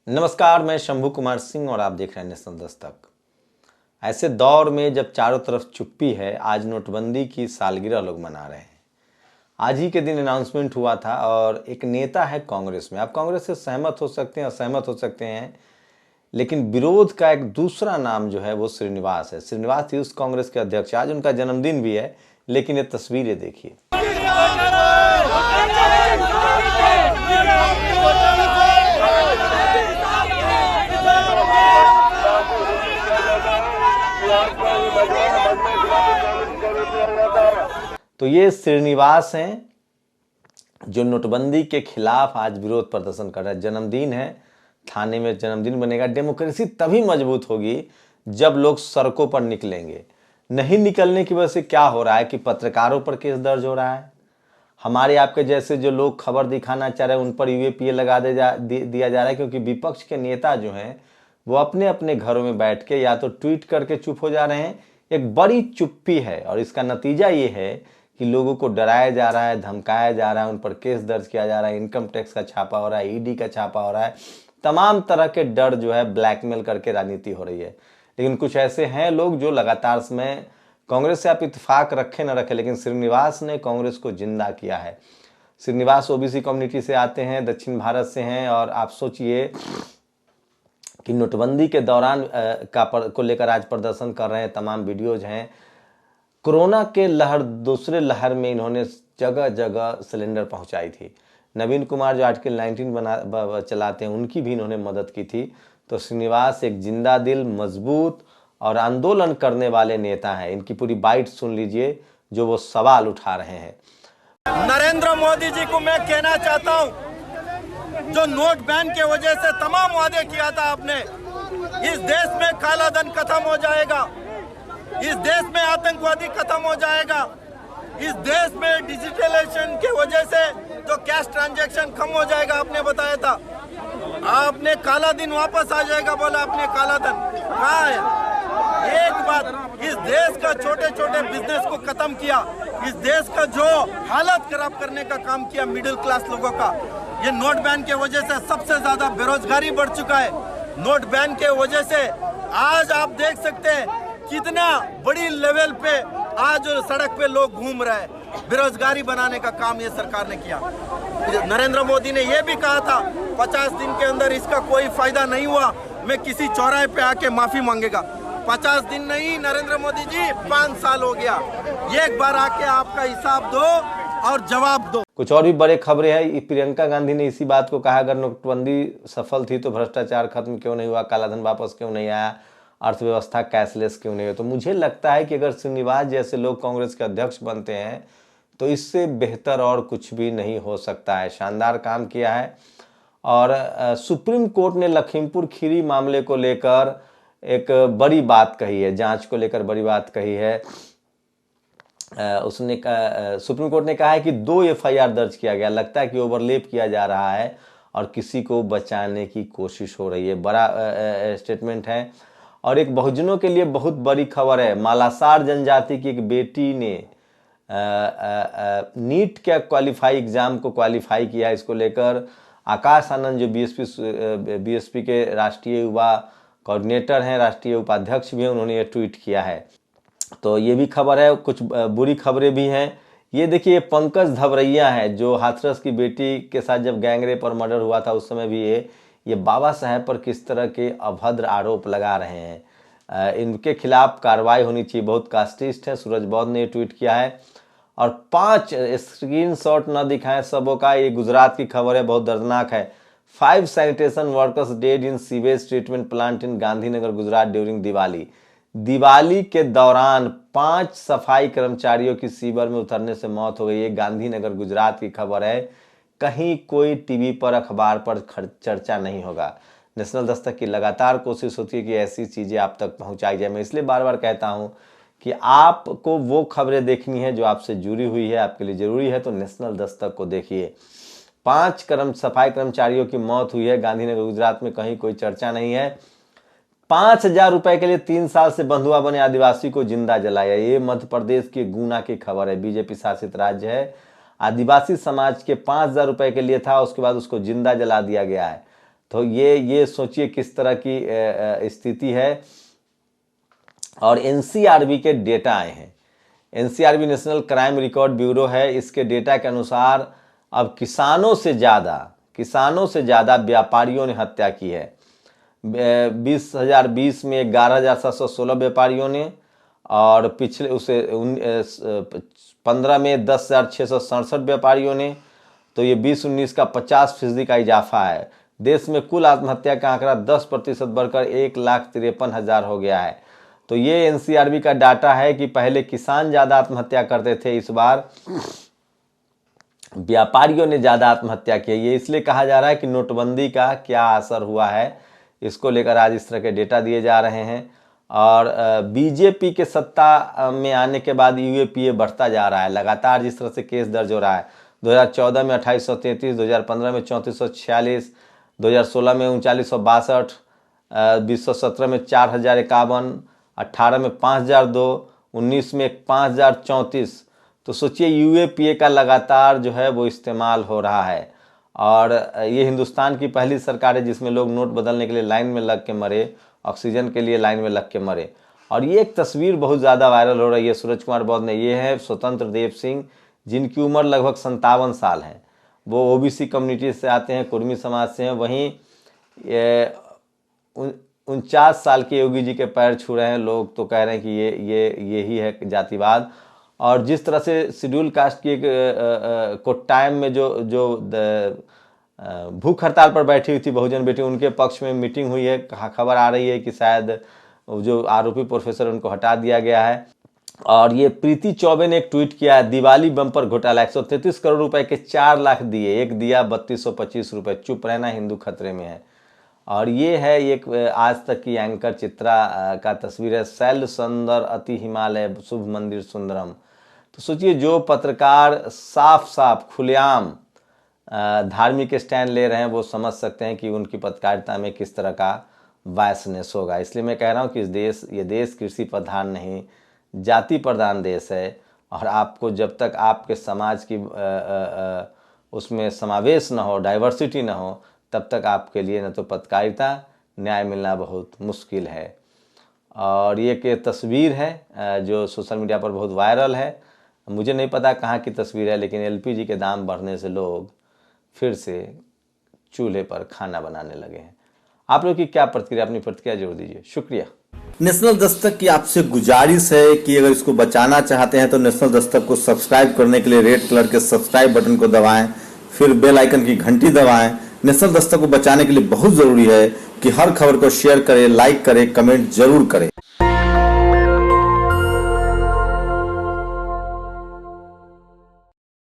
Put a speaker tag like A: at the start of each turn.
A: नमस्कार, मैं शंभू कुमार सिंह और आप देख रहे हैं नेशनल दस्तक। ऐसे दौर में जब चारों तरफ चुप्पी है, आज नोटबंदी की सालगिरह लोग मना रहे हैं। आज ही के दिन अनाउंसमेंट हुआ था और एक नेता है कांग्रेस में। आप कांग्रेस से सहमत हो सकते हैं, असहमत हो सकते हैं, लेकिन विरोध का एक दूसरा नाम जो है वो श्रीनिवास है। श्रीनिवास यूथ कांग्रेस के अध्यक्ष, आज उनका जन्मदिन भी है, लेकिन ये तस्वीरें देखिए। तो ये श्रीनिवास हैं जो नोटबंदी के खिलाफ आज विरोध प्रदर्शन कर रहे हैं। जन्मदिन है, थाने में जन्मदिन बनेगा। डेमोक्रेसी तभी मजबूत होगी जब लोग सड़कों पर निकलेंगे। नहीं निकलने की वजह से क्या हो रहा है कि पत्रकारों पर केस दर्ज हो रहा है। हमारे आपके जैसे जो लोग खबर दिखाना चाह रहे हैं उन पर यूएपीए लगा दिया जा रहा है, क्योंकि विपक्ष के नेता जो हैं वो अपने अपने घरों में बैठ के या तो ट्वीट करके चुप हो जा रहे हैं। एक बड़ी चुप्पी है और इसका नतीजा ये है कि लोगों को डराया जा रहा है, धमकाया जा रहा है, उन पर केस दर्ज किया जा रहा है, इनकम टैक्स का छापा हो रहा है, ईडी का छापा हो रहा है। तमाम तरह के डर जो है ब्लैकमेल करके राजनीति हो रही है। लेकिन कुछ ऐसे हैं लोग जो लगातार समय कांग्रेस से आप इत्तेफाक रखें न रखें, लेकिन श्रीनिवास ने कांग्रेस को जिंदा किया है। श्रीनिवास ओबीसी कम्युनिटी से आते हैं, दक्षिण भारत से हैं, और आप सोचिए कि नोटबंदी के दौरान को लेकर आज प्रदर्शन कर रहे हैं। तमाम वीडियोज हैं। कोरोना के दूसरे लहर में इन्होंने जगह जगह सिलेंडर पहुंचाई थी। नवीन कुमार जो आर्टिकल 19 चलाते हैं, उनकी भी इन्होंने मदद की थी। तो श्रीनिवास एक जिंदा दिल, मजबूत और आंदोलन करने वाले नेता हैं। इनकी पूरी बाइट सुन लीजिए जो वो सवाल उठा रहे हैं।
B: नरेंद्र मोदी जी को मैं कहना चाहता हूं, जो नोट बैन के वजह से तमाम वादे किया था आपने, इस देश में काला धन खत्म हो जाएगा, इस देश में आतंकवादी खत्म हो जाएगा, इस देश में डिजिटलाइजेशन के वजह से जो कैश ट्रांजैक्शन कम हो जाएगा, आपने बताया था। आपने काला दिन वापस आ जाएगा बोला, आपने काला धन कहाँ है? एक बात, इस देश का छोटे छोटे बिजनेस को खत्म किया, इस देश का जो हालत खराब करने का काम किया मिडिल क्लास लोगों का, ये नोट बैन के वजह से सबसे ज्यादा बेरोजगारी बढ़ चुका है। नोट बैन के वजह से आज आप देख सकते हैं कितना बड़ी लेवल पे आज सड़क पे लोग घूम रहे हैं। बेरोजगारी बनाने का काम ये सरकार ने किया। नरेंद्र मोदी ने ये भी कहा था 50 दिन के अंदर इसका कोई फायदा नहीं हुआ, मैं किसी चौराहे पे आके माफी मांगेगा। 50 दिन नहीं नरेंद्र मोदी जी, 5 साल हो गया। एक बार आके आपका हिसाब दो और जवाब दो।
A: कुछ और भी बड़े खबरें हैं। प्रियंका गांधी ने इसी बात को कहा, अगर नोटबंदी सफल थी तो भ्रष्टाचार खत्म क्यों नहीं हुआ, कालाधन वापस क्यों नहीं आया, अर्थव्यवस्था कैशलेस क्यों नहीं है। तो मुझे लगता है कि अगर श्रीनिवास जैसे लोग कांग्रेस के अध्यक्ष बनते हैं तो इससे बेहतर और कुछ भी नहीं हो सकता है। शानदार काम किया है। और सुप्रीम कोर्ट ने लखीमपुर खीरी मामले को लेकर एक बड़ी बात कही है, जांच को लेकर बड़ी बात कही है। सुप्रीम कोर्ट ने कहा है कि 2 एफआईआर दर्ज किया गया, लगता है कि ओवरलेप किया जा रहा है और किसी को बचाने की कोशिश हो रही है। बड़ा स्टेटमेंट है और एक बहुजनों के लिए बहुत बड़ी खबर है। मालासार जनजाति की एक बेटी ने नीट के क्वालिफाई एग्जाम को क्वालिफाई किया। इसको लेकर आकाश आनंद जो बीएसपी के राष्ट्रीय युवा कोऑर्डिनेटर हैं, राष्ट्रीय उपाध्यक्ष भी हैं, उन्होंने ये ट्वीट किया है। तो ये भी खबर है। कुछ बुरी खबरें भी हैं। ये देखिए, पंकज धवरैया है जो हाथरस की बेटी के साथ जब गैंगरेप और मर्डर हुआ था उस समय भी ये बाबा साहेब पर किस तरह के अभद्र आरोप लगा रहे हैं। इनके खिलाफ कार्रवाई होनी चाहिए। बहुत कास्टिस्ट है। सूरज बौद्ध ने ट्वीट किया है। और 5 स्क्रीनशॉट न दिखाएं सबों का, ये गुजरात की खबर है, बहुत दर्दनाक है। 5 sanitation workers dead in sewage treatment plant in Gandhinagar Gujarat during Diwali के दौरान 5 सफाई कर्मचारियों की सीवर में उतरने से मौत हो गई। ये गांधीनगर गुजरात की खबर है। कहीं कोई टीवी पर, अखबार पर चर्चा नहीं होगा। नेशनल दस्तक की लगातार कोशिश होती है कि ऐसी चीज़ें आप तक पहुंचाई जाए। मैं इसलिए बार बार कहता हूं कि आपको वो खबरें देखनी है जो आपसे जुड़ी हुई है, आपके लिए ज़रूरी है, तो नेशनल दस्तक को देखिए। 5 सफाई कर्मचारियों की मौत हुई है गांधीनगर गुजरात में, कहीं कोई चर्चा नहीं है। 5,000 रुपए के लिए 3 साल से बंधुआ बने आदिवासी को जिंदा जलाया। ये मध्य प्रदेश के गुना की खबर है। बीजेपी शासित राज्य है। आदिवासी समाज के 5,000 रुपए के लिए था, उसके बाद उसको जिंदा जला दिया गया है। तो ये सोचिए किस तरह की स्थिति है। और एनसीआरबी के डेटा आए हैं। NCRB national crime record bureau है, इसके डेटा के अनुसार अब किसानों से ज़्यादा व्यापारियों ने हत्या की है। 2020 में 11,716 व्यापारियों ने, और पिछले उसे 15 में 10,667 व्यापारियों ने। तो ये 2019 का 50% का इजाफा है। देश में कुल आत्महत्या का आंकड़ा 10% बढ़कर 1,53,000 हो गया है। तो ये एनसीआरबी का डाटा है कि पहले किसान ज़्यादा आत्महत्या करते थे, इस बार व्यापारियों ने ज़्यादा आत्महत्या की। ये इसलिए कहा जा रहा है कि नोटबंदी का क्या असर हुआ है, इसको लेकर आज इस तरह के डेटा दिए जा रहे हैं। और बीजेपी के सत्ता में आने के बाद यूएपीए बढ़ता जा रहा है लगातार। जिस तरह से केस दर्ज हो रहा है, 2014 में 2833, 2015 में 3446, 2016 में 3962, 2017 में 4051, 18 में 5002, 19 में 5034। तो सोचिए यूएपीए का लगातार जो है वो इस्तेमाल हो रहा है। और ये हिंदुस्तान की पहली सरकार है जिसमें लोग नोट बदलने के लिए लाइन में लग के मरे, ऑक्सीजन के लिए लाइन में लग के मरे। और ये एक तस्वीर बहुत ज़्यादा वायरल हो रही है सूरज कुमार बौद्ध ने। ये है स्वतंत्र देव सिंह, जिनकी उम्र लगभग 57 साल है। वो ओबीसी कम्युनिटी से आते हैं, कुर्मी समाज से हैं। वहीं 49 साल के योगी जी के पैर छू रहे हैं। लोग तो कह रहे हैं कि यही है जातिवाद। और जिस तरह से शेड्यूल कास्ट की कोट्टायम में जो भूख हड़ताल पर बैठी हुई थी बहुजन बेटी, उनके पक्ष में मीटिंग हुई है। खबर आ रही है कि शायद जो आरोपी प्रोफेसर उनको हटा दिया गया है। और ये प्रीति चौबे ने एक ट्वीट किया है, दिवाली बम्पर घोटाला, 133 करोड़ रुपए के 4 लाख दिए, एक दिया 3225 रुपये, चुप रहना हिंदू खतरे में है। और ये है एक आज तक की एंकर चित्रा का तस्वीर है, शैल सुंदर अति हिमालय शुभ मंदिर सुंदरम। तो सोचिए जो पत्रकार साफ साफ खुलेआम धार्मिक स्टैंड ले रहे हैं, वो समझ सकते हैं कि उनकी पत्रकारिता में किस तरह का बायसनेस होगा। इसलिए मैं कह रहा हूँ कि ये देश कृषि प्रधान नहीं, जाति प्रधान देश है। और आपको जब तक आपके समाज की उसमें समावेश न हो, डाइवर्सिटी न हो, तब तक आपके लिए न तो पत्रकारिता न्याय मिलना बहुत मुश्किल है। और ये कि तस्वीर है जो सोशल मीडिया पर बहुत वायरल है। मुझे नहीं पता कहाँ की तस्वीर है, लेकिन एलपीजी के दाम बढ़ने से लोग फिर से चूल्हे पर खाना बनाने लगे हैं। आप लोग की क्या प्रतिक्रिया, अपनी प्रतिक्रिया जरूर दीजिए। शुक्रिया।
C: नेशनल दस्तक की आपसे गुजारिश है कि अगर इसको बचाना चाहते हैं तो नेशनल दस्तक को सब्सक्राइब करने के लिए रेड कलर के सब्सक्राइब बटन को दबाएं, फिर बेल आइकन की घंटी दबाएं। नेशनल दस्तक को बचाने के लिए बहुत जरूरी है कि हर खबर को शेयर करें, लाइक करें, कमेंट जरूर करें।